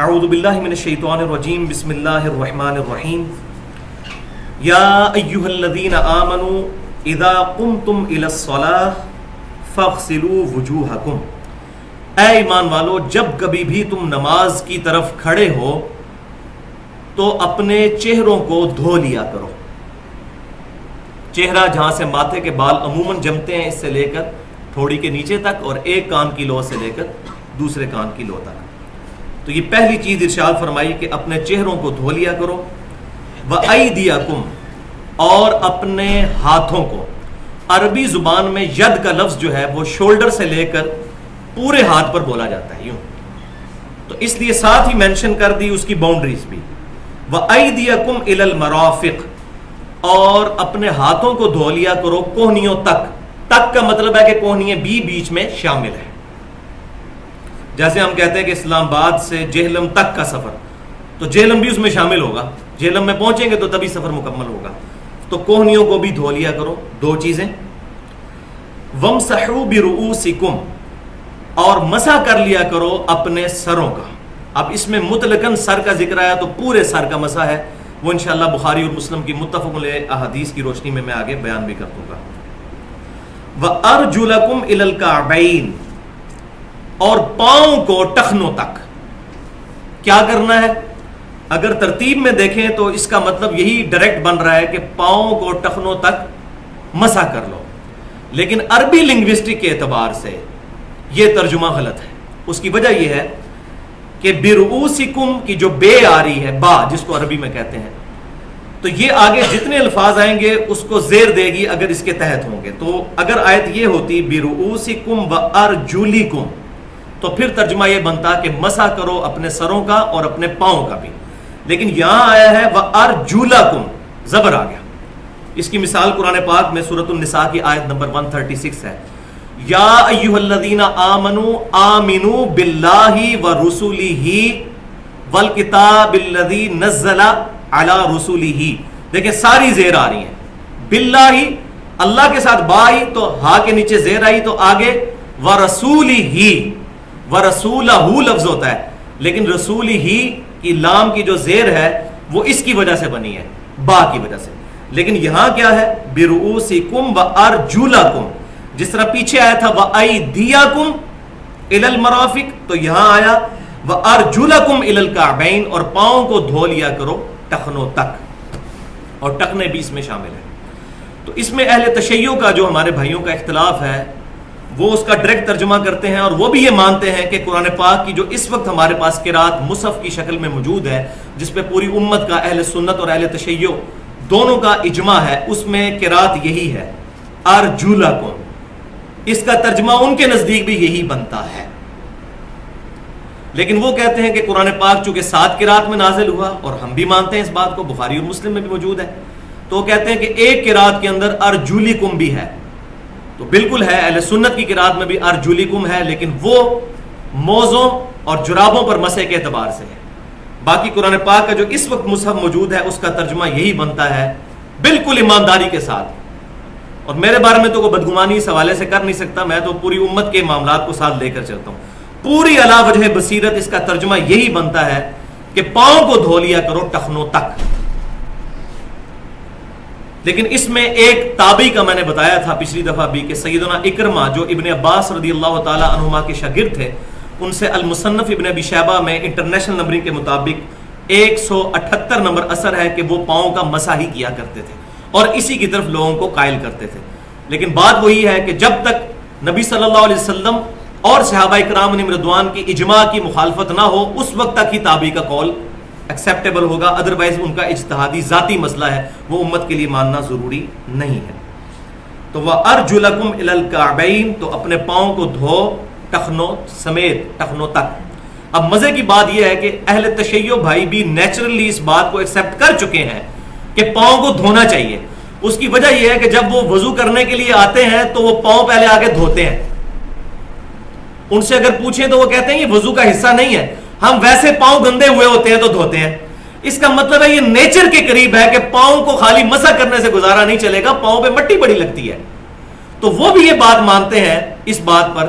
اعوذ باللہ من الشیطان الرجیم بسم اللہ الرحمن الرحیم یا ایہا الذین آمنوا اذا قمتم الی الصلاة فاغسلوا وجوہکم، اے ایمان والو جب کبھی بھی تم نماز کی طرف کھڑے ہو تو اپنے چہروں کو دھو لیا کرو۔ چہرہ جہاں سے ماتھے کے بال عموماً جمتے ہیں اس سے لے کر تھوڑی کے نیچے تک، اور ایک کان کی لو سے لے کر دوسرے کان کی لو تک۔ تو یہ پہلی چیز ارشاد فرمائی کہ اپنے چہروں کو دھو لیا کرو۔ وَأَيْدِيَكُمْ، اور اپنے ہاتھوں کو۔ عربی زبان میں ید کا لفظ جو ہے وہ شولڈر سے لے کر پورے ہاتھ پر بولا جاتا ہے یوں، تو اس لیے ساتھ ہی مینشن کر دی اس کی باؤنڈریز بھی۔ وَأَيْدِيَكُمْ إِلَى الْمَرَافِقِ، اور اپنے ہاتھوں کو دھو لیا کرو کوہنیوں تک۔ تک کا مطلب ہے کہ کوہنیاں بھی بیچ میں شامل ہے۔ جیسے ہم کہتے ہیں کہ اسلام آباد سے جہلم تک کا سفر، تو جہلم بھی اس میں شامل ہوگا، جہلم میں پہنچیں گے تو تبھی سفر مکمل ہوگا۔ تو کوہنیوں کو بھی دھو لیا کرو۔ دو چیزیں، وَامْسَحُوا بِرُؤُوسِكُمْ، اور مسح کر لیا کرو اپنے سروں کا۔ اب اس میں مطلقاً سر کا ذکر آیا تو پورے سر کا مسح ہے، وہ انشاءاللہ بخاری اور مسلم کی متفق علیہ احادیث کی روشنی میں آگے بیان بھی کر دوں گا۔ وَأَرْجُلَكُمْ إِلَى الْكَعْبَيْنِ، اور پاؤں کو ٹخنوں تک۔ کیا کرنا ہے؟ اگر ترتیب میں دیکھیں تو اس کا مطلب یہی ڈائریکٹ بن رہا ہے کہ پاؤں کو ٹخنوں تک مسح کر لو، لیکن عربی لنگوسٹک کے اعتبار سے یہ ترجمہ غلط ہے۔ اس کی وجہ یہ ہے کہ برؤوسکم کی جو بے آ رہی ہے، با جس کو عربی میں کہتے ہیں، تو یہ آگے جتنے الفاظ آئیں گے اس کو زیر دے گی اگر اس کے تحت ہوں گے۔ تو اگر آیت یہ ہوتی برؤوسکم وارجلکم، تو پھر ترجمہ یہ بنتا کہ مسح کرو اپنے سروں کا اور اپنے پاؤں کا بھی، لیکن یہاں آیا ہے وَأَرْجُلَكُمْ، زبر آ گیا۔ اس کی مثال قرآن پاک میں سورۃ النساء کی آیت نمبر 136 ہے، یا ایھا الذین آمنوا آمنوا باللہ ورسلہ والکتاب الذی نزل علی رسلہ۔ دیکھیں ساری زیر آ رہی ہیں، باللہ اللہ کے ساتھ با ہی تو ہا کے نیچے زیر آئی، تو آگے ورسولہ، ورسولہ لفظ ہوتا ہے، لیکن رسول ہی کی لام کی جو زیر ہے وہ اس کی وجہ سے بنی ہے، با کی وجہ سے۔ لیکن یہاں کیا ہے؟ برؤوسکم وارجلکم، جس طرح پیچھے آیا تھا وایدیکم الی المرافق، تو یہاں آیا وارجلکم الی الکعبین، اور پاؤں کو دھو لیا کرو ٹخنوں تک، اور ٹخنے بھی اس میں شامل ہیں۔ تو اس میں اہل تشیع کا جو ہمارے بھائیوں کا اختلاف ہے وہ اس کا ڈائریکٹ ترجمہ کرتے ہیں، اور وہ بھی یہ مانتے ہیں کہ قرآن پاک کی جو اس وقت ہمارے پاس قرات مصحف کی شکل میں موجود ہے، جس پہ پوری امت کا اہل سنت اور اہل تشیع دونوں کا اجماع ہے، اس میں قرات یہی ہے ارجلکم۔ اس کا ترجمہ ان کے نزدیک بھی یہی بنتا ہے، لیکن وہ کہتے ہیں کہ قرآن پاک چونکہ 7 قرات میں نازل ہوا، اور ہم بھی مانتے ہیں اس بات کو، بخاری اور مسلم میں بھی موجود ہے، تو وہ کہتے ہیں کہ ایک قرات کے اندر ارجلکم بھی ہے، تو بالکل ہے اہل سنت کی قرات میں بھی ارجلکم ہے، لیکن وہ موزوں اور جرابوں پر مسح کے اعتبار سے ہے۔ باقی قرآن پاک کا جو اس وقت مصحف موجود ہے اس کا ترجمہ یہی بنتا ہے، بالکل ایمانداری کے ساتھ۔ اور میرے بارے میں تو کوئی بدگمانی اس حوالے سے کر نہیں سکتا، میں تو پوری امت کے معاملات کو ساتھ لے کر چلتا ہوں۔ پوری علی وجہ بصیرت اس کا ترجمہ یہی بنتا ہے کہ پاؤں کو دھو لیا کرو ٹخنوں تک۔ لیکن اس میں ایک تابعی کا میں نے بتایا تھا پچھلی دفعہ بھی کہ سیدنا اکرمہ جو ابن عباس رضی اللہ تعالی عنہما کے شاگرد تھے، ان سے المصنف ابن ابی شیبہ میں انٹرنیشنل نمبرنگ کے مطابق 178 نمبر اثر ہے کہ وہ پاؤں کا مسح ہی کیا کرتے تھے اور اسی کی طرف لوگوں کو قائل کرتے تھے۔ لیکن بات وہی ہے کہ جب تک نبی صلی اللہ علیہ وسلم اور صحابہ اکرام علیہم رضوان کی اجماع کی مخالفت نہ ہو، اس وقت تک ہی تابعی کا قول ایکسیپٹیبل ہوگا، ادروائز ان کا اجتہادی ذاتی مسئلہ ہے، وہ امت کے لیے ماننا ضروری نہیں ہے۔ تو وَأَرْجُلَكُمْ إِلَى الْكَعْبَيْنِ، تو اپنے پاؤں کو دھو ٹخنوں سمیت، ٹخنوں تک۔ اب مزے کی بات یہ ہے کہ اہل تشیع بھائی بھی نیچرلی اس بات کو ایکسیپٹ کر چکے ہیں کہ پاؤں کو دھونا چاہیے۔ اس کی وجہ یہ ہے کہ جب وہ وضو کرنے کے لیے آتے ہیں تو وہ پاؤں پہلے آگے دھوتے ہیں۔ ان سے اگر پوچھیں تو وہ کہتے ہیں یہ وضو کا حصہ نہیں ہے، ہم ویسے پاؤں گندے ہوئے ہوتے ہیں تو دھوتے ہیں۔ اس کا مطلب ہے یہ نیچر کے قریب ہے کہ پاؤں کو خالی مسح کرنے سے گزارا نہیں چلے گا، پاؤں پہ مٹی بڑی لگتی ہے۔ تو وہ بھی یہ بات مانتے ہیں اس بات پر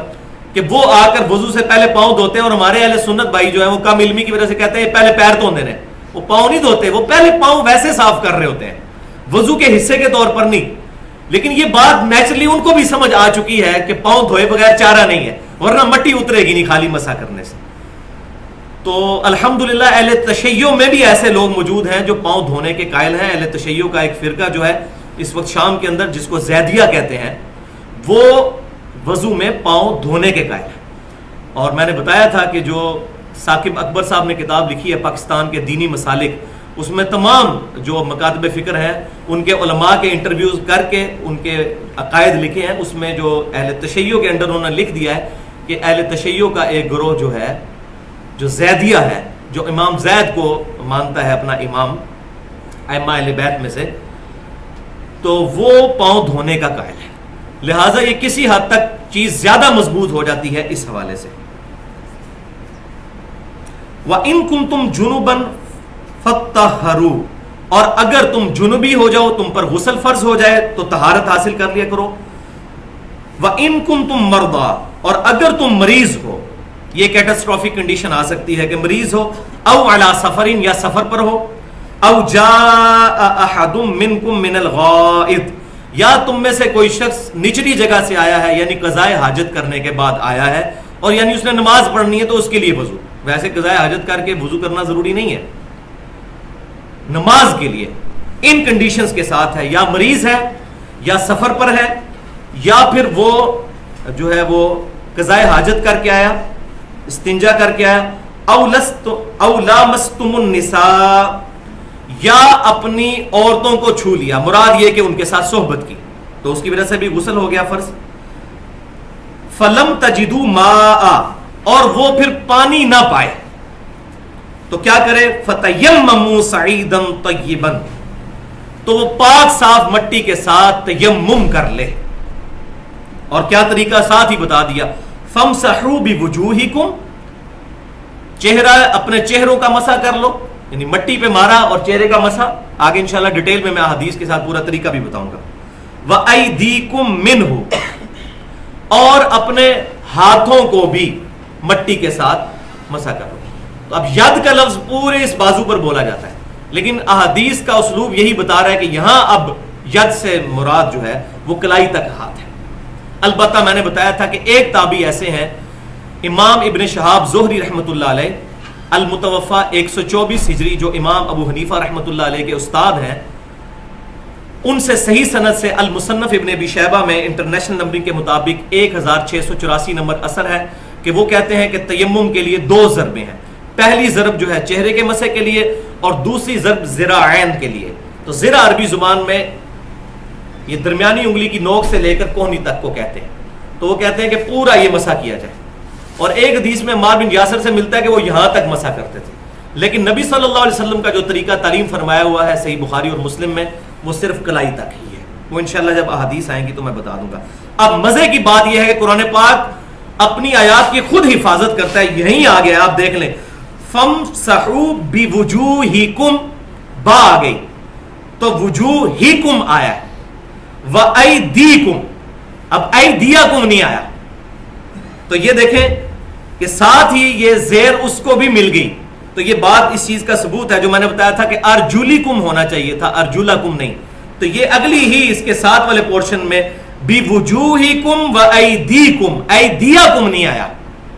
کہ وہ آ کر وضو سے پہلے پاؤں دھوتے ہیں، اور ہمارے اہل سنت بھائی جو ہیں وہ کم علمی کی وجہ سے کہتے ہیں یہ پہلے پیر دھوندے ہیں. وہ پاؤں نہیں دھوتے، وہ پہلے پاؤں ویسے صاف کر رہے ہوتے ہیں، وضو کے حصے کے طور پر نہیں. لیکن یہ بات نیچرلی ان کو بھی سمجھ آ چکی ہے کہ پاؤں دھوئے بغیر چارہ نہیں ہے، ورنہ مٹی اترے گی نہیں خالی مسح کرنے سے. تو الحمدللہ اہل تشیع میں بھی ایسے لوگ موجود ہیں جو پاؤں دھونے کے قائل ہیں. اہل تشیع کا ایک فرقہ جو ہے اس وقت شام کے اندر، جس کو زیدیہ کہتے ہیں، وہ وضو میں پاؤں دھونے کے قائل ہیں. اور میں نے بتایا تھا کہ جو ثاقب اکبر صاحب نے کتاب لکھی ہے پاکستان کے دینی مسالک، اس میں تمام جو مکاتب فکر ہیں ان کے علماء کے انٹرویوز کر کے ان کے عقائد لکھے ہیں. اس میں جو اہل تشیع کے اندر انہوں نے لکھ دیا ہے کہ اہل تشیع کا ایک گروہ جو ہے جو زیدیہ ہے، جو امام زید کو مانتا ہے اپنا امام ائمہ اہل بیت میں سے، تو وہ پاؤں دھونے کا قائل ہے. لہٰذا یہ کسی حد تک چیز زیادہ مضبوط ہو جاتی ہے اس حوالے سے. وَإِن كُنتُمْ جُنُبًا فَطَّهَّرُوا، اور اگر تم جنوبی ہو جاؤ، تم پر غسل فرض ہو جائے تو طہارت حاصل کر لیا کرو. وَإِن كُنتُمْ مَرْضَىٰ، اور اگر تم مریض ہو، یہ کیٹاسٹرافک کنڈیشن آ سکتی ہے کہ مریض ہو، او علی سفرین، یا سفر پر ہو، او جاء احد منکم من الغائط، یا تم میں سے کوئی شخص نچلی جگہ سے آیا ہے، یعنی قضاء حاجت کرنے کے بعد آیا ہے، اور یعنی اس نے نماز پڑھنی ہے تو اس کے لیے وضو. ویسے قضاء حاجت کر کے وضو کرنا ضروری نہیں ہے، نماز کے لیے ان کنڈیشنز کے ساتھ ہے، یا مریض ہے، یا سفر پر ہے، یا پھر وہ جو ہے وہ قضاء حاجت کر کے آیا، استنجا کر کے آیا، او لامستم النساء، یا اپنی عورتوں کو چھو لیا، مراد یہ کہ ان کے ساتھ صحبت کی، تو اس کی وجہ سے بھی غسل ہو گیا فرض. فلم تجدوا ماء، اور وہ پھر پانی نہ پائے تو کیا کرے؟ فتیمموا صعیدا طیبا، تو وہ پاک صاف مٹی کے ساتھ تیمم کر لے. اور کیا طریقہ ساتھ ہی بتا دیا، فامسحوا بوجوہکم، چہرہ اپنے چہروں کا مسح کر لو، یعنی مٹی پہ مارا اور چہرے کا مسح. آگے انشاءاللہ ڈیٹیل میں حدیث کے ساتھ پورا طریقہ بھی بتاؤں گا. وَأَيْدِيكُم مِّنْهُ، اور اپنے ہاتھوں کو بھی مٹی کے ساتھ مسح کر لو. تو اب ید کا لفظ پورے اس بازو پر بولا جاتا ہے، لیکن احادیث کا اسلوب یہی بتا رہا ہے کہ یہاں اب ید سے مراد جو ہے وہ کلائی تک ہاتھ ہے. البتہ میں نے بتایا تھا کہ ایک تابعی ایسے ہیں، امام ابن شہاب زہری رحمۃ اللہ علیہ، المتوفا 124 ہجری، جو امام ابو حنیفہ رحمۃ اللہ علیہ کے استاد ہیں، ان سے صحیح سند سے المصنف ابن ابی شیبہ میں انٹرنیشنل نمبرنگ کے مطابق 1684 نمبر اثر ہے کہ وہ کہتے ہیں کہ تیمم کے لیے 2 ضربیں ہیں. پہلی ضرب جو ہے چہرے کے مسح کے لیے، اور دوسری ضرب ذراعین کے لیے. تو ذرا عربی زبان میں یہ درمیانی انگلی کی نوک سے لے کر کوہنی تک کو کہتے ہیں. تو وہ کہتے ہیں کہ پورا یہ مسح کیا جائے. اور ایک حدیث میں عمار بن یاسر سے ملتا ہے کہ وہ یہاں تک مسح کرتے تھے، لیکن نبی صلی اللہ علیہ وسلم کا جو طریقہ تعلیم فرمایا ہوا ہے صحیح بخاری اور مسلم میں، وہ صرف کلائی تک ہی ہے. وہ انشاءاللہ جب احادیث آئیں گی تو میں بتا دوں گا. اب مزے کی بات یہ ہے کہ قرآن پاک اپنی آیات کی خود حفاظت کرتا ہے. یہیں آ گیا، آپ دیکھ لیں، فَامْسَحُوا بِوُجُوهِكُمْ، با آ گئی تو وجوہکم آیا ہے، وَأَيْدِيكُمْ، اب ایدیکم نہیں آیا. تو یہ دیکھیں کہ ساتھ ہی یہ زیر اس کو بھی مل گئی. تو یہ بات اس چیز کا ثبوت ہے جو میں نے بتایا تھا کہ ارجلکم ہونا چاہیے تھا، ارجلکم نہیں. تو یہ اگلی ہی اس کے ساتھ والے پورشن میں بِوُجُوهِكُمْ وَأَيْدِيكُمْ، ایدیکم نہیں آیا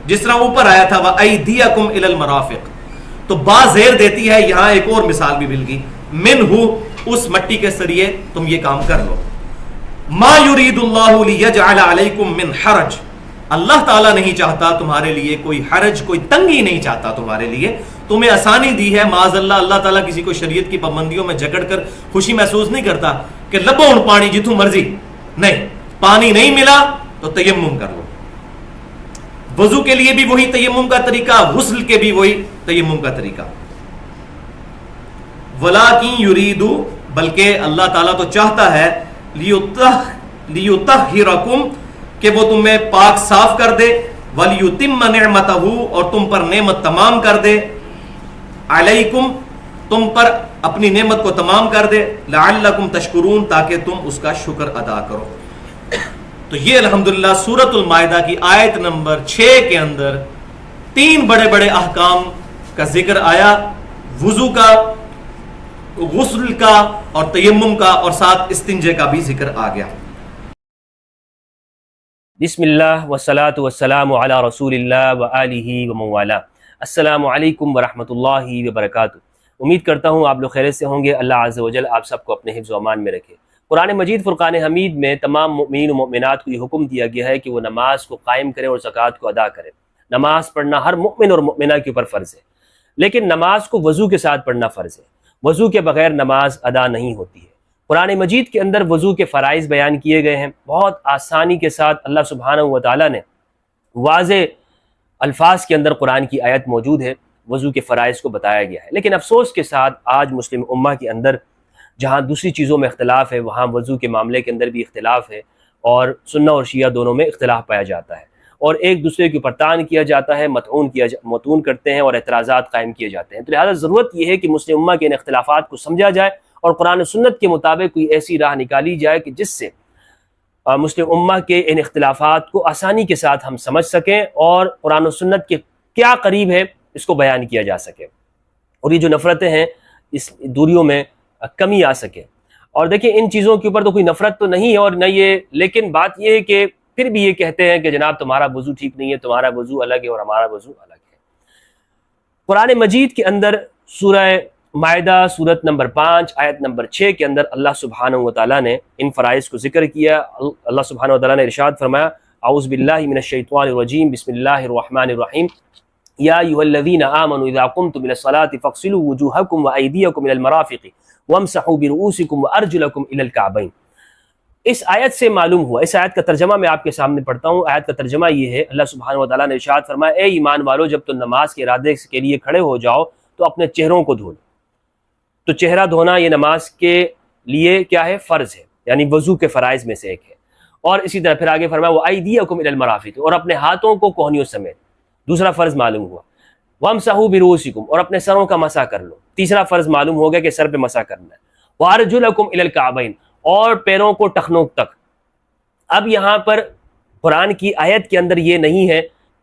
جس طرح اوپر آیا تھا وَأَيْدِيَكُمْ إِلَى الْمَرَافِقِ. تو با زیر دیتی ہے. یہاں ایک اور مثال بھی مل گئی، منہ، اس مٹی کے ذریعے تم یہ کام کر لو. ما یرید اللہ لیجعل علیکم من حرج، اللہ تعالیٰ نہیں چاہتا تمہارے لیے کوئی حرج، کوئی تنگی نہیں چاہتا تمہارے لیے، تمہیں آسانی دی ہے. معاذ اللہ، اللہ تعالیٰ کسی کو شریعت کی پابندیوں میں جکڑ کر خوشی محسوس نہیں کرتا کہ لبو ان پانی جتوں مرضی. نہیں، پانی نہیں ملا تو تیمم کر لو. وضو کے لیے بھی وہی تیمم کا طریقہ، غسل کے بھی وہی تیمم کا طریقہ. وَلَٰكِن يُرِيدُ، بلکہ اللہ تعالیٰ تو چاہتا ہے، لِيُطَهِّرَكُمْ، کہ وہ تمہیں پاک صاف کر دے، وَلِيُتِمَّ نِعْمَتَهُ، اور تم پر نعمت تمام کر دے، عَلَيْكُمْ، تم پر اپنی نعمت کو تمام کر دے، لَعَلَّكُمْ تَشْكُرُونَ، تاکہ تم اس کا شکر ادا کرو. تو یہ الحمدللہ سورۃ المائدہ کی آیت نمبر 6 کے اندر 3 بڑے بڑے احکام کا ذکر آیا، وضو کا، غسل کا اور تیمم کا، اور ساتھ استنجے کا بھی ذکر آ گیا۔ بسم اللہ والصلاة والسلام علی رسول اللہ وآلہ وموالا۔ السلام علیکم ورحمۃ اللہ وبرکاتہ۔ امید کرتا ہوں آپ لوگ خیریت سے ہوں گے۔ اللہ عز و جل آپ سب کو اپنے حفظ و امان میں رکھے۔ قرآن مجید فرقان حمید میں تمام مؤمنین و مؤمنات کو یہ حکم دیا گیا ہے کہ وہ نماز کو قائم کرے اور زکوٰۃ کو ادا کرے۔ نماز پڑھنا ہر مؤمن اور مؤمنہ کے اوپر فرض ہے، لیکن نماز کو وضو کے ساتھ پڑھنا فرض ہے۔ وضو کے بغیر نماز ادا نہیں ہوتی ہے۔ قرآن مجید کے اندر وضو کے فرائض بیان کیے گئے ہیں، بہت آسانی کے ساتھ اللہ سبحانہ و تعالیٰ نے واضح الفاظ کے اندر قرآن کی آیت موجود ہے، وضو کے فرائض کو بتایا گیا ہے۔ لیکن افسوس کے ساتھ آج مسلم امہ کے اندر جہاں دوسری چیزوں میں اختلاف ہے، وہاں وضو کے معاملے کے اندر بھی اختلاف ہے، اور سنہ اور شیعہ دونوں میں اختلاف پایا جاتا ہے، اور ایک دوسرے کے اوپر طعن کیا جاتا ہے، متون کرتے ہیں اور اعتراضات قائم کیے جاتے ہیں۔ تو لہٰذا ضرورت یہ ہے کہ مسلم امہ کے ان اختلافات کو سمجھا جائے اور قرآن و سنت کے مطابق کوئی ایسی راہ نکالی جائے کہ جس سے مسلم امہ کے ان اختلافات کو آسانی کے ساتھ ہم سمجھ سکیں اور قرآن و سنت کے کیا قریب ہے اس کو بیان کیا جا سکے، اور یہ جو نفرتیں ہیں اس دوریوں میں کمی آ سکے۔ اور دیکھیں ان چیزوں کے اوپر تو کوئی نفرت تو نہیں ہے اور نہ یہ، لیکن بات یہ ہے کہ پھر بھی یہ کہتے ہیں کہ جناب تمہارا وضو ٹھیک نہیں ہے، تمہارا وضو الگ ہے اور ہمارا وضو الگ ہے۔ قرآن مجید کے اندر سورہ مائدہ سورت نمبر 5 آیت نمبر 6 کے اندر اللہ سبحانہ و تعالیٰ نے ان فرائض کو ذکر کیا۔ اللہ سبحانہ و تعالیٰ نے ارشاد فرمایا، اعوذ باللہ من الشیطان الرجیم، بسم اللہ الرحمن الرحیم، یا ایھا الذین آمنوا اذا قمتم الی الصلاۃ فاغسلوا وجوہکم وایدیکم الی المرافق وامسحوا برؤوسکم وارجلکم الی الکعبین۔ اس آیت سے معلوم ہوا، اس آیت کا ترجمہ میں آپ کے سامنے پڑھتا ہوں۔ آیت کا ترجمہ یہ ہے، اللہ سبحانہ و تعالیٰ نے ارشاد فرمایا، اے ایمان والو، جب تم نماز کے ارادے کے لیے کھڑے ہو جاؤ تو اپنے چہروں کو دھو لو۔ تو چہرہ دھونا یہ نماز کے لیے کیا ہے؟ فرض ہے، یعنی وضو کے فرائض میں سے ایک ہے۔ اور اسی طرح پھر آگے فرمایا، وَأَيْدِيَكُمْ إِلَى الْمَرَافِقِ، اور اپنے ہاتھوں کو کوہنیوں سمیت، دوسرا فرض معلوم ہوا۔ وَامْسَحُوا بِرُؤُوسِكُمْ، اور اپنے سروں کا مسح کر لو، تیسرا فرض معلوم ہو گیا کہ سر پہ مسح کرنا ہے۔ وَأَرْجُلَكُمْ إِلَى الْكَعْبَيْنِ، اور پیروں کو ٹخنوں تک۔ اب یہاں پر قرآن کی آیت کے اندر یہ نہیں ہے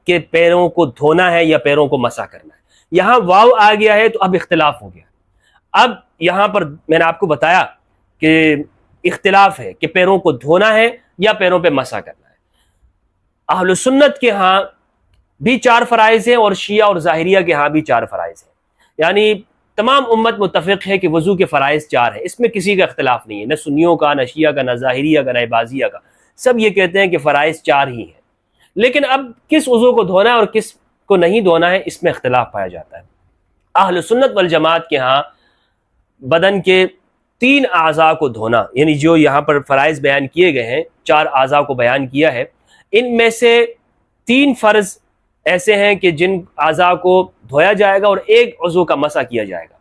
کہ پیروں کو دھونا ہے یا پیروں کو مسح کرنا ہے، یہاں واو آ گیا ہے تو اب اختلاف ہو گیا۔ اب یہاں پر میں نے آپ کو بتایا کہ اختلاف ہے کہ پیروں کو دھونا ہے یا پیروں پہ مسح کرنا ہے۔ اہل سنت کے ہاں بھی 4 فرائض ہیں اور شیعہ اور ظاہریہ کے ہاں بھی 4 فرائض ہیں، یعنی تمام امت متفق ہے کہ وضو کے فرائض 4 ہیں، اس میں کسی کا اختلاف نہیں ہے، نہ سنیوں کا، نہ شیعہ کا، نہ ظاہریہ کا، نہ عباضیہ کا، سب یہ کہتے ہیں کہ فرائض 4 ہی ہیں۔ لیکن اب کس وضو کو دھونا ہے اور کس کو نہیں دھونا ہے، اس میں اختلاف پایا جاتا ہے۔ اہل سنت والجماعت کے ہاں بدن کے 3 اعضاء کو دھونا، یعنی جو یہاں پر فرائض بیان کیے گئے ہیں، 4 اعضاء کو بیان کیا ہے، ان میں سے 3 فرض ایسے ہیں کہ جن اعضاء کو دھویا جائے گا اور 1 عضو کا مسح کیا جائے گا،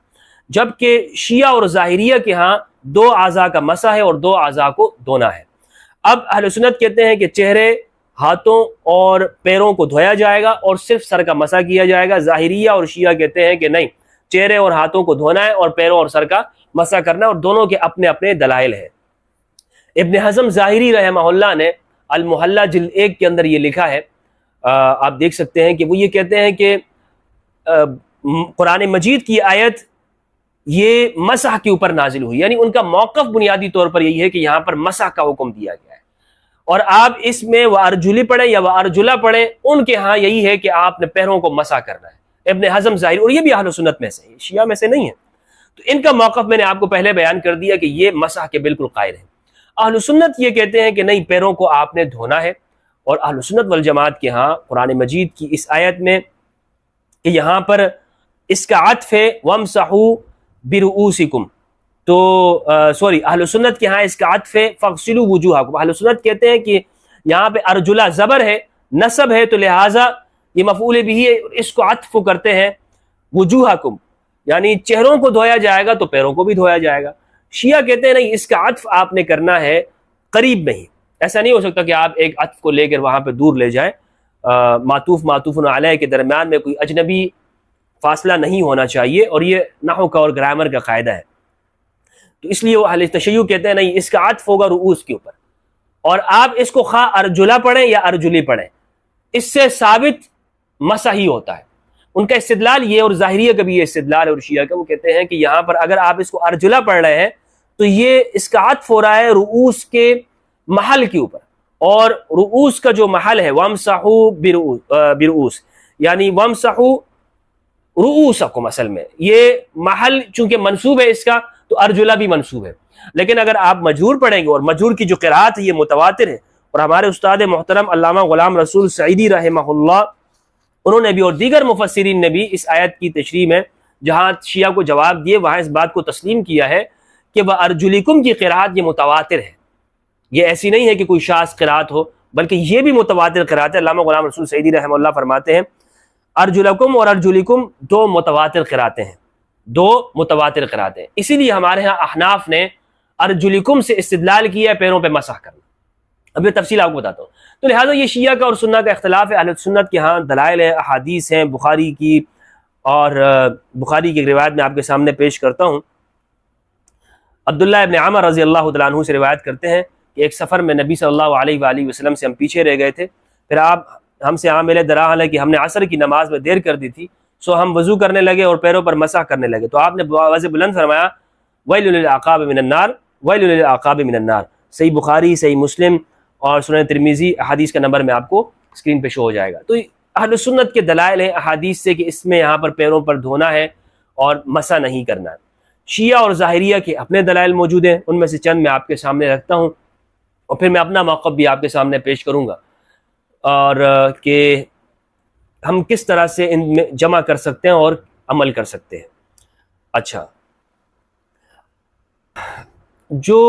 جبکہ شیعہ اور ظاہریہ کے ہاں 2 اعضاء کا مسح ہے اور 2 اعضاء کو دھونا ہے۔ اب اہل سنت کہتے ہیں کہ چہرے، ہاتھوں اور پیروں کو دھویا جائے گا اور صرف سر کا مسح کیا جائے گا۔ ظاہریہ اور شیعہ کہتے ہیں کہ نہیں، چہرے اور ہاتھوں کو دھونا ہے اور پیروں اور سر کا مسح کرنا ہے، اور دونوں کے اپنے اپنے دلائل ہیں۔ ابن حزم ظاہری رحمہ اللہ نے المحلہ جلد 1 کے اندر یہ لکھا ہے، آپ دیکھ سکتے ہیں کہ وہ یہ کہتے ہیں کہ قرآن مجید کی آیت یہ مسح کے اوپر نازل ہوئی، یعنی ان کا موقف بنیادی طور پر یہی ہے کہ یہاں پر مسح کا حکم دیا گیا ہے، اور آپ اس میں وَأَرْجُلِ پڑھیں یا وَأَرْجُلَ پڑھیں، ان کے ہاں یہی ہے کہ آپ نے پیروں کو مسح کرنا ہے۔ ابن حزم ظاہری، اور یہ بھی اہل سنت میں سے ہے، شیعہ میں سے نہیں ہے، تو ان کا موقف میں نے آپ کو پہلے بیان کر دیا کہ یہ مسح کے بالکل قائل ہیں۔ اہل سنت یہ کہتے ہیں کہ نہیں، پیروں کو آپ نے دھونا ہے، اور اہل سنت والجماعت کے ہاں قرآن مجید کی اس آیت میں کہ یہاں پر اس کا عطف ہے وَامْسَحُوا بِرُؤُوسِكُمْ، تو اہل سنت کے ہاں اس کا عطف ہے فَاغْسِلُوا وُجُوهَكُمْ۔ اہل سنت کہتے ہیں کہ یہاں پہ ارجلا زبر ہے، نصب ہے، تو لہٰذا یہ مفعول بھی ہے، اس کو عطف کرتے ہیں وجوہکم، یعنی چہروں کو دھویا جائے گا تو پیروں کو بھی دھویا جائے گا۔ شیعہ کہتے ہیں نہیں، اس کا عطف آپ نے کرنا ہے قریب میں ہی، ایسا نہیں ہو سکتا کہ آپ ایک عطف کو لے کر وہاں پہ دور لے جائیں، معطوف علیہ کے درمیان میں کوئی اجنبی فاصلہ نہیں ہونا چاہیے، اور یہ نحو کا اور گرامر کا قاعدہ ہے۔ تو اس لیے وہ اہل تشیع کہتے ہیں نہیں، اس کا عطف ہوگا رؤوس کے اوپر، اور آپ اس کو خواہ ارجلا پڑھیں یا ارجلی پڑھیں، اس سے ثابت مسح ہی ہوتا ہے۔ ان کا استدلال یہ، اور ظاہریہ کا بھی یہ استدلال ہے اور شیعہ کا، وہ کہتے ہیں کہ یہاں پر اگر آپ اس کو ارجلا پڑھ رہے ہیں تو یہ اس کا عطف ہو رہا ہے رؤوس کے محل کے اوپر، اور رؤوس کا جو محل ہے وَامْسَحُوا بِرُؤُوس، یعنی وَامْسَحُوا رؤوسکم، اصل میں یہ محل چونکہ منصوب ہے اس کا تو ارجلا بھی منصوب ہے۔ لیکن اگر آپ مجہور پڑھیں گے، اور مجہور کی جو قرات ہے یہ متواتر ہے، اور ہمارے استاد محترم علامہ غلام رسول سعیدی رحمہ اللہ، انہوں نے بھی اور دیگر مفسرین نے بھی اس آیت کی تشریح میں جہاں شیعہ کو جواب دیے وہاں اس بات کو تسلیم کیا ہے کہ وَأَرْجُلِكُمْ کی قرات یہ متواتر ہے، یہ ایسی نہیں ہے کہ کوئی شاذ قرات ہو، بلکہ یہ بھی متواتر قرات ہے۔ علامہ غلام رسول سعیدی رحمہ اللہ فرماتے ہیں ارجلکم اور ارجلکم دو متواتر قراتیں ہیں، دو متواتر قراتیں ہیں۔ اسی لیے ہمارے ہاں احناف نے ارجلکم سے استدلال کیا ہے پیروں پہ مسح کرنا۔ اب یہ تفصیل آپ کو بتاتا ہوں۔ تو لہٰذا یہ شیعہ کا اور سنہ کا اختلاف ہے۔ اہل سنت کے ہاں دلائل ہیں، احادیث ہیں بخاری کی، اور بخاری کی ایک روایت میں آپ کے سامنے پیش کرتا ہوں۔ عبداللہ ابن عمر رضی اللہ تعالیٰ عنہ سے روایت کرتے ہیں کہ ایک سفر میں نبی صلی اللہ علیہ وآلہ وسلم سے ہم پیچھے رہ گئے تھے، پھر آپ ہم سے عامل دراحل ہے کہ ہم نے عصر کی نماز میں دیر کر دی تھی، سو ہم وضو کرنے لگے اور پیروں پر مسح کرنے لگے، تو آپ نے آواز بلند فرمایا ویل للعقاب من النار، ویل للعقاب من النار۔ صحیح بخاری، صحیح مسلم اور سنن ترمذی، احادیث کا نمبر میں آپ کو اسکرین پہ شو ہو جائے گا۔ تو اہل سنت کے دلائل ہیں احادیث سے کہ اس میں یہاں پر پیروں پر دھونا ہے اور مسح نہیں کرنا ہے۔ شیعہ اور ظاہریہ کے اپنے دلائل موجود ہیں، ان میں سے چند میں آپ کے سامنے رکھتا ہوں، اور پھر میں اپنا موقف بھی آپ کے سامنے پیش کروں گا، اور کہ ہم کس طرح سے ان میں جمع کر سکتے ہیں اور عمل کر سکتے ہیں۔ اچھا، جو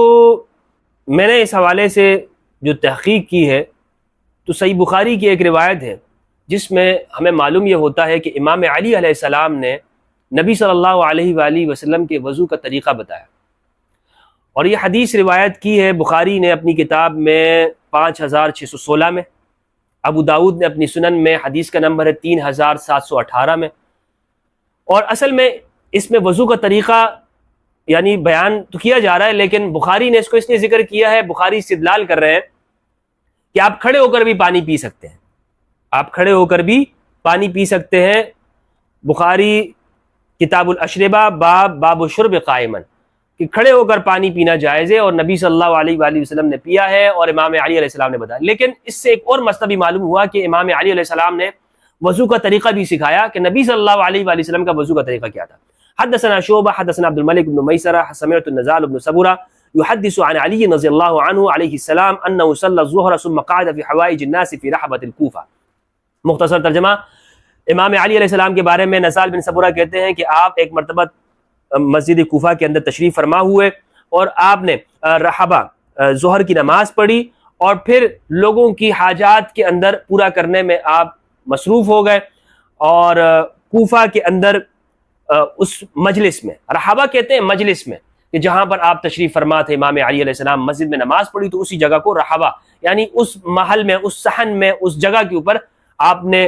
میں نے اس حوالے سے جو تحقیق کی ہے تو صحیح بخاری کی ایک روایت ہے جس میں ہمیں معلوم یہ ہوتا ہے کہ امام علی علیہ السلام نے نبی صلی اللہ علیہ وآلہ وسلم کے وضو کا طریقہ بتایا، اور یہ حدیث روایت کی ہے بخاری نے اپنی کتاب میں 5616 میں، ابو داود نے اپنی سنن میں، حدیث کا نمبر ہے 3718 میں، اور اصل میں اس میں وضو کا طریقہ یعنی بیان تو کیا جا رہا ہے، لیکن بخاری نے اس کو اس لیے ذکر کیا ہے، بخاری استدلال کر رہے ہیں کہ آپ کھڑے ہو کر بھی پانی پی سکتے ہیں، آپ کھڑے ہو کر بھی پانی پی سکتے ہیں۔ بخاری کتاب الاشربہ باب الشرب قائما، کہ کھڑے ہو کر پانی پینا جائز ہے، اور نبی صلی اللہ علیہ وآلہ وسلم نے پیا ہے اور امام علی علیہ السلام نے بتایا۔ لیکن اس سے ایک اور مسئلہ بھی معلوم ہوا کہ امام علی علیہ السلام نے وضو کا طریقہ بھی سکھایا کہ نبی صلی اللہ علیہ وآلہ وسلم کا وضو کا طریقہ کیا تھا۔ حدثنا شعبہ حدثنا عبد الملک بن میسرہ سمعت النزال بن سبورہ يحدث عن علی رضی اللہ عنہ علیہ السلام انه صلى الظہر ثم قعد في حوائج الناس في رحبۃ الکوفہ۔ مختصر ترجمہ، امام علی علیہ السلام کے بارے میں نزال بن سبورہ کہتے ہیں کہ آپ ایک مرتبہ مسجد کوفہ کے اندر تشریف فرما ہوئے، اور آپ نے رحبہ ظہر کی نماز پڑھی، اور پھر لوگوں کی حاجات کے اندر پورا کرنے میں آپ مصروف ہو گئے، اور کوفہ کے اندر اس مجلس میں، رحبہ کہتے ہیں مجلس میں، کہ جہاں پر آپ تشریف فرما تھے امام علی علیہ السلام مسجد میں نماز پڑھی، تو اسی جگہ کو رحبہ یعنی اس محل میں، اس صحن میں، اس جگہ کے اوپر آپ نے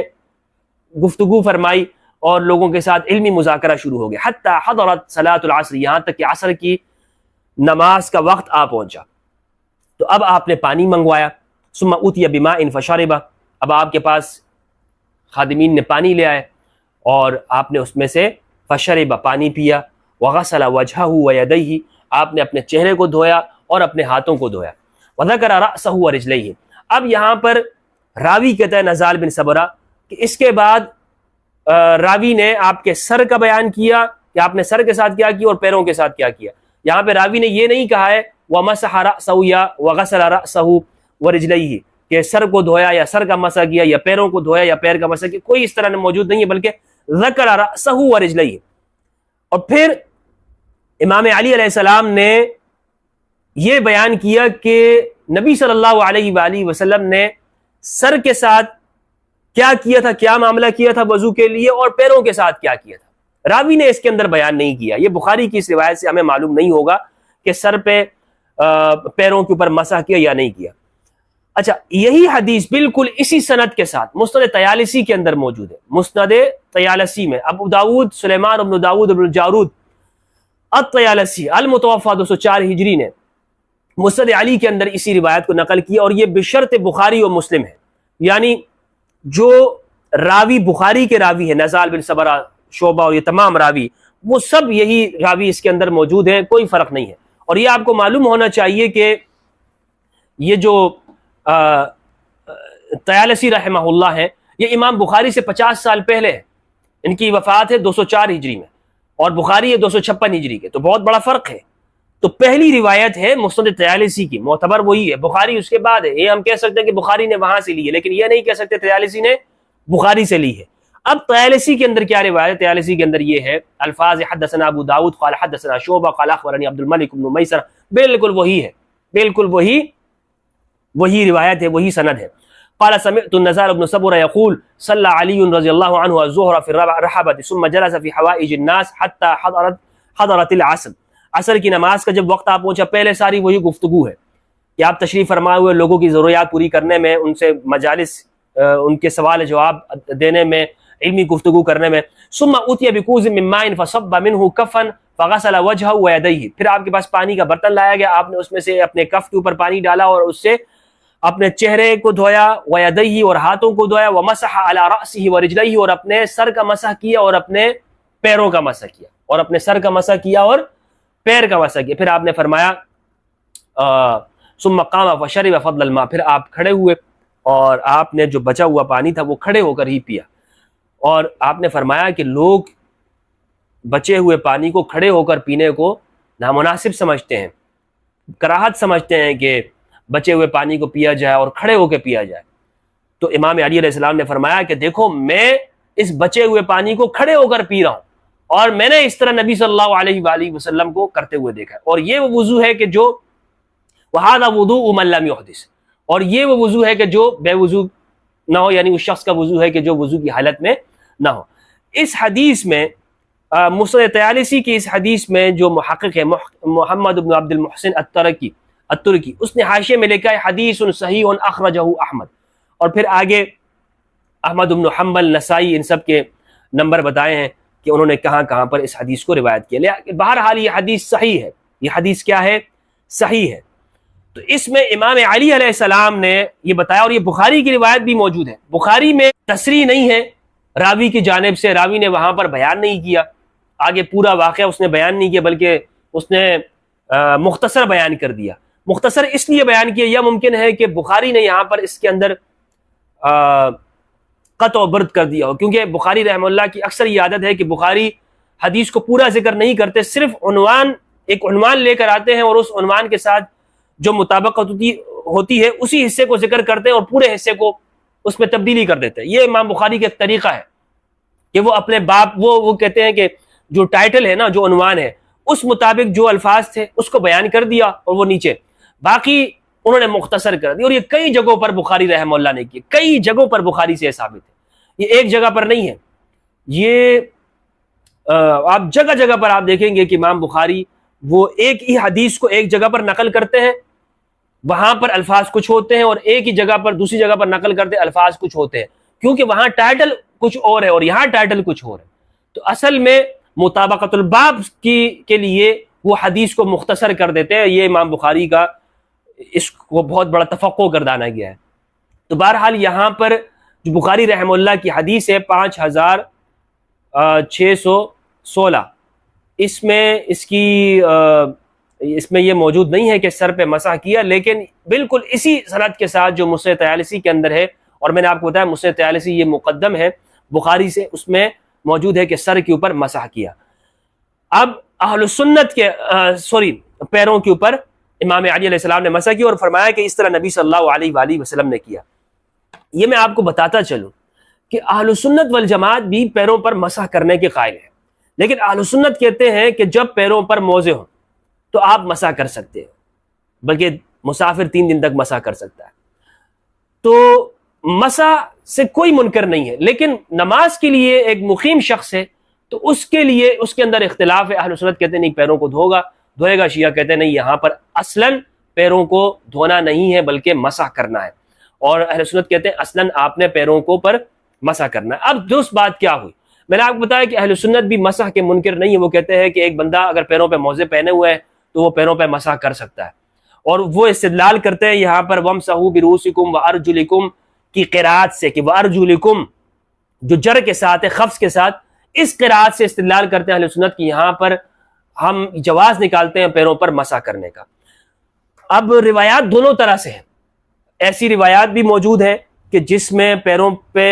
گفتگو فرمائی اور لوگوں کے ساتھ علمی مذاکرہ شروع ہو گیا، حتی حضرت صلاۃ العصر، یہاں تک کہ عصر کی نماز کا وقت آ پہنچا۔ تو اب آپ نے پانی منگوایا، ثم اوتی بماء فشرب، اب آپ کے پاس خادمین نے پانی لے آئے اور آپ نے اس میں سے فشرب پانی پیا، وغسل وجهه ويديه، آپ نے اپنے چہرے کو دھویا اور اپنے ہاتھوں کو دھویا، وذکر رأسه ورجليه۔ اب یہاں پر راوی کہتا ہے نزال بن سبرہ کہ اس کے بعد راوی نے آپ کے سر کا بیان کیا کہ آپ نے سر کے ساتھ کیا کیا اور پیروں کے ساتھ کیا کیا۔ یہاں پہ راوی نے یہ نہیں کہا ہے وَمَسَحَ رَأْسَهُ یا وَغَسَلَ رَأْسَهُ وَرِجْلَيْهِ کہ سر کو دھویا یا سر کا مسح کیا یا پیروں کو دھویا یا پیر کا مسح کیا، کوئی اس طرح موجود نہیں ہے، بلکہ ذکر رأسه ورجليه۔ اور پھر امام علی علیہ السلام نے یہ بیان کیا کہ نبی صلی اللہ علیہ وآلہ وسلم نے سر کے ساتھ کیا کیا تھا، کیا معاملہ کیا تھا وضو کے لیے، اور پیروں کے ساتھ کیا کیا تھا۔ راوی نے اس کے اندر بیان نہیں کیا، یہ بخاری کی اس روایت سے ہمیں معلوم نہیں ہوگا کہ سر پہ پیروں کے اوپر مسح کیا یا نہیں کیا۔ اچھا، یہی حدیث بالکل اسی سند کے ساتھ مسند طیالسی کے اندر موجود ہے۔ مسند طیالسی میں ابو داود سلیمان بن داود بن الجارود الطیالسی المتوفی 204 ہجری نے مسند علی کے اندر اسی روایت کو نقل کیا، اور یہ بشرط بخاری و مسلم ہے، یعنی جو راوی بخاری کے راوی ہے نزال بن صبرہ، شعبہ اور یہ تمام راوی، وہ سب یہی راوی اس کے اندر موجود ہیں، کوئی فرق نہیں ہے۔ اور یہ آپ کو معلوم ہونا چاہیے کہ یہ جو طیالسی رحمہ اللہ ہے، یہ امام بخاری سے 50 سال پہلے ہے، ان کی وفات ہے 204 ہجری میں، اور بخاری ہے 256 ہجری کے، تو بہت بڑا فرق ہے۔ تو پہلی روایت ہے مسند طیالسی کی، معتبر وہی ہے، بخاری اس کے بعد ہے۔ یہ ہم کہہ سکتے ہیں کہ بخاری نے وہاں سے لی ہے، لیکن یہ نہیں کہہ سکتے طیالسی نے بخاری سے لی ہے۔ اب طیالسی کے اندر کیا روایت ہے؟ طیالسی کے اندر یہ ہے الفاظ حدثنا ابو داؤد قال حدثنا شعبہ قال اخبرنی عبد الملک بن میسر، بالکل وہی ہے، بالکل وہی روایت ہے، وہی سند ہے۔ قال سمعت النزار بن صبرہ يقول صلى علي رضی اللہ عنہ الظہر في الرحبة ثم جلس في حوائج الناس حتى حضرت العصر، عصر کی نماز کا جب وقت آ پہنچا، پہلے ساری وہی گفتگو ہے کہ آپ تشریف فرمائے ہوئے لوگوں کی ضروریات پوری کرنے میں، ان سے مجالس، ان کے سوال جواب دینے میں، علمی گفتگو کرنے میں۔ ثم اوتي بكوز من ماء فصب منه كفا فغسل وجهه ويديه، پھر آپ کے پاس پانی کا برتن لایا گیا، آپ نے اس میں سے اپنے کف کے اوپر پانی ڈالا اور اس سے اپنے چہرے کو دھویا، ويديه اور ہاتھوں کو دھویا، ومسح على رأسه ورجليه اور اپنے سر کا مسح کیا اور اپنے پیروں کا مسح کیا، اور اپنے سر کا مسح کیا اور پیر کا مسح کیا۔ پھر آپ نے فرمایا ثم قام فشرب فضل الماء، پھر آپ کھڑے ہوئے اور آپ نے جو بچا ہوا پانی تھا وہ کھڑے ہو کر ہی پیا، اور آپ نے فرمایا کہ لوگ بچے ہوئے پانی کو کھڑے ہو کر پینے کو نامناسب سمجھتے ہیں، کراہت سمجھتے ہیں کہ بچے ہوئے پانی کو پیا جائے اور کھڑے ہو کے پیا جائے۔ تو امام علی علیہ السلام نے فرمایا کہ دیکھو میں اس بچے ہوئے پانی کو کھڑے ہو کر پی رہا ہوں، اور میں نے اس طرح نبی صلی اللہ علیہ وآلہ وسلم کو کرتے ہوئے دیکھا ہے، اور یہ وہ وضو ہے کہ جو وَهَذَا وُضُوءُ مَن لَّمْ يُحْدِث، اور یہ وہ وضو ہے کہ جو بے وضو نہ ہو، یعنی اس شخص کا وضو ہے کہ جو وضو کی حالت میں نہ ہو۔ اس حدیث میں مسند طیالسی کی اس حدیث میں جو محقق ہے محمد بن عبد المحسن الترکی، اس نے حاشیے میں لکھا ہے حدیث صحیح اخرجہ احمد، اور پھر آگے احمد بن حنبل، نسائی، ان سب کے نمبر بتائے ہیں کہ انہوں نے کہاں کہاں پر اس حدیث کو روایت کیا۔ بہرحال یہ حدیث صحیح ہے، یہ حدیث کیا ہے؟ صحیح ہے۔ تو اس میں امام علی علیہ السلام نے یہ بتایا، اور یہ بخاری کی روایت بھی موجود ہے، بخاری میں تصریح نہیں ہے راوی کی جانب سے، راوی نے وہاں پر بیان نہیں کیا، آگے پورا واقعہ اس نے بیان نہیں کیا، بلکہ اس نے مختصر بیان کر دیا۔ مختصر اس لیے بیان کیا، یا ممکن ہے کہ بخاری نے یہاں پر اس کے اندر قطع و برد کر دیا ہو، کیونکہ بخاری رحمہ اللہ کی اکثر یہ عادت ہے کہ بخاری حدیث کو پورا ذکر نہیں کرتے، صرف ایک عنوان لے کر آتے ہیں، اور اس عنوان کے ساتھ جو مطابقت ہوتی ہے اسی حصے کو ذکر کرتے ہیں، اور پورے حصے کو اس میں تبدیلی کر دیتے ہیں۔ یہ امام بخاری کا ایک طریقہ ہے کہ وہ اپنے باب وہ کہتے ہیں کہ جو ٹائٹل ہے نا، جو عنوان ہے، اس مطابق جو الفاظ تھے اس کو بیان کر دیا، اور وہ نیچے باقی انہوں نے مختصر کر دی۔ اور یہ کئی جگہوں پر بخاری رحمہ اللہ نے کی، کئی جگہوں پر بخاری سے ثابت ہے، یہ ایک جگہ پر نہیں ہے، یہ آپ جگہ جگہ پر آپ دیکھیں گے کہ امام بخاری وہ ایک ہی حدیث کو ایک جگہ پر نقل کرتے ہیں، وہاں پر الفاظ کچھ ہوتے ہیں، اور ایک ہی جگہ پر دوسری جگہ پر نقل کرتے ہیں، الفاظ کچھ ہوتے ہیں، کیونکہ وہاں ٹائٹل کچھ اور ہے اور یہاں ٹائٹل کچھ اور ہے۔ تو اصل میں مطابقت الباب کے لیے وہ حدیث کو مختصر کر دیتے ہیں، یہ امام بخاری کا اس کو بہت بڑا تفقع گردانا گیا ہے۔ تو بہرحال یہاں پر جو بخاری رحمہ اللہ کی حدیث ہے 5616، اس میں یہ موجود نہیں ہے کہ سر پہ مسح کیا، لیکن بالکل اسی سند کے ساتھ جو مسند طیالسی کے اندر ہے، اور میں نے آپ کو بتایا مسند طیالسی یہ مقدم ہے بخاری سے، اس میں موجود ہے کہ سر کے اوپر مسح کیا۔ اب اہل سنت کے پیروں کے اوپر امام علی علیہ السلام نے مسح کیا، اور فرمایا کہ اس طرح نبی صلی اللہ علیہ وآلہ وسلم نے کیا۔ یہ میں آپ کو بتاتا چلوں کہ اہل سنت والجماعت بھی پیروں پر مسح کرنے کے قائل ہیں، لیکن اہل سنت کہتے ہیں کہ جب پیروں پر موزے ہوں تو آپ مسح کر سکتے ہیں، بلکہ مسافر 3 دن تک مسح کر سکتا ہے۔ تو مسح سے کوئی منکر نہیں ہے، لیکن نماز کے لیے ایک مقیم شخص ہے تو اس کے لیے اس کے اندر اختلاف ہے۔ اہل سنت کہتے ہیں نہیں پیروں کو دھوئے گا، شیعہ کہتے ہیں نہیں، یہاں پر اصلاً پیروں کو دھونا نہیں ہے بلکہ مسح کرنا ہے، اور اہل سنت کہتے ہیں اصلاً آپ نے پیروں کو پر مسح کرنا ہے۔ اب درست بات کیا ہوئی؟ میں نے آپ کو بتایا کہ اہل سنت بھی مسح کے منکر نہیں ہے، وہ کہتے ہیں کہ ایک بندہ اگر پیروں پہ موزے پہنے ہوئے ہیں تو وہ پیروں پہ مسح کر سکتا ہے، اور وہ استدلال کرتے ہیں یہاں پر وَامْسَحُوا بِرُؤُوسِكُمْ وَأَرْجُلِكُمْ کی قرات سے کہ وَأَرْجُلِكُمْ جو جر کے ساتھ ہے، خفض کے ساتھ، اس قرات سے استدلال کرتے ہیں اہل سنت کی یہاں پر ہم جواز نکالتے ہیں پیروں پر مسح کرنے کا۔ اب روایات دونوں طرح سے ہیں، ایسی روایات بھی موجود ہیں کہ جس میں پیروں پہ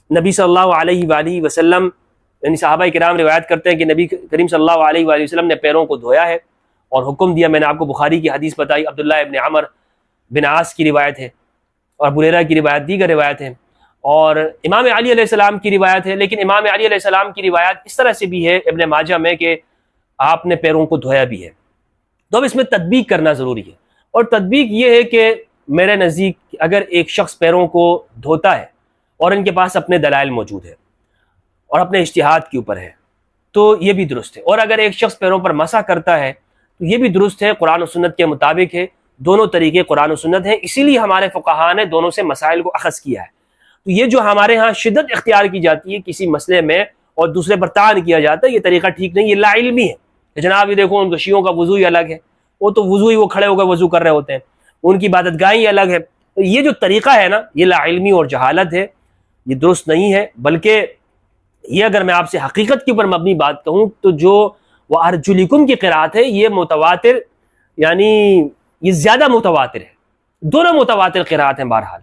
نبی صلی اللہ علیہ وآلہ وسلم یعنی صحابہ کرام روایت کرتے ہیں کہ نبی کریم صلی اللہ علیہ وآلہ وسلم نے پیروں کو دھویا ہے اور حکم دیا۔ میں نے آپ کو بخاری کی حدیث بتائی، عبداللہ ابن عمر بن عاص کی روایت ہے، اور ابو ہریرہ کی روایت، دیگر روایت ہیں، اور امام علی علیہ السلام کی روایت ہے۔ لیکن امام علی علیہ السلام کی روایت اس طرح سے بھی ہے ابن ماجہ میں کہ آپ نے پیروں کو دھویا بھی ہے۔ تو اب اس میں تطبیق کرنا ضروری ہے، اور تطبیق یہ ہے کہ میرے نزدیک اگر ایک شخص پیروں کو دھوتا ہے اور ان کے پاس اپنے دلائل موجود ہے اور اپنے اجتہاد کے اوپر ہے تو یہ بھی درست ہے، اور اگر ایک شخص پیروں پر مسح کرتا ہے تو یہ بھی درست ہے، قرآن و سنت کے مطابق ہے، دونوں طریقے قرآن و سنت ہیں، اسی لیے ہمارے فقہاء نے دونوں سے مسائل کو اخذ کیا ہے۔ تو یہ جو ہمارے ہاں شدت اختیار کی جاتی ہے کسی مسئلے میں اور دوسرے پر طعن کیا جاتا ہے، یہ طریقہ ٹھیک نہیں، یہ لا علمی ہے کہ جناب یہ دیکھو ان کو شیعوں کا وضو ہی الگ ہے، وہ تو وضو ہی وہ کھڑے ہو کر وضو کر رہے ہوتے ہیں، ان کی عبادت گاہیں ہی الگ ہے۔ تو یہ جو طریقہ ہے نا، یہ لا علمی اور جہالت ہے، یہ درست نہیں ہے، بلکہ یہ اگر میں آپ سے حقیقت کے اوپر مبنی بات کہوں تو جو وہ ارجلکم کی قرات ہے یہ متواتر، یعنی یہ زیادہ متواتر ہے، دونوں متواتر قرات ہیں بہرحال۔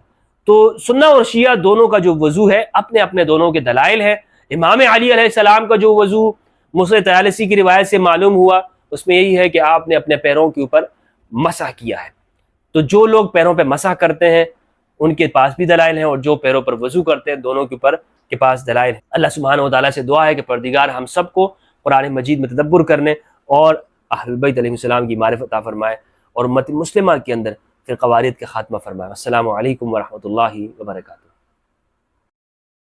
تو سنہ اور شیعہ دونوں کا جو وضو ہے اپنے اپنے دونوں کے دلائل ہیں۔ امام علی علیہ السلام کا جو وضو مسند طیالسی کی روایت سے معلوم ہوا اس میں یہی ہے کہ آپ نے اپنے پیروں کے اوپر مسح کیا ہے۔ تو جو لوگ پیروں پہ مسح کرتے ہیں ان کے پاس بھی دلائل ہیں، اور جو پیروں پر وضو کرتے ہیں دونوں کے اوپر کے پاس دلائل ہیں۔ اللہ سبحانہ و تعالیٰ سے دعا ہے کہ پروردگار ہم سب کو قرآن مجید میں تدبر کرنے اور اہل بیت علیہ السلام کی معرفت عطا فرمائے، اور امت مسلمہ کے اندر فرقہ واریت کا خاتمہ فرمائے۔ السلام علیکم ورحمۃ اللہ وبرکاتہ۔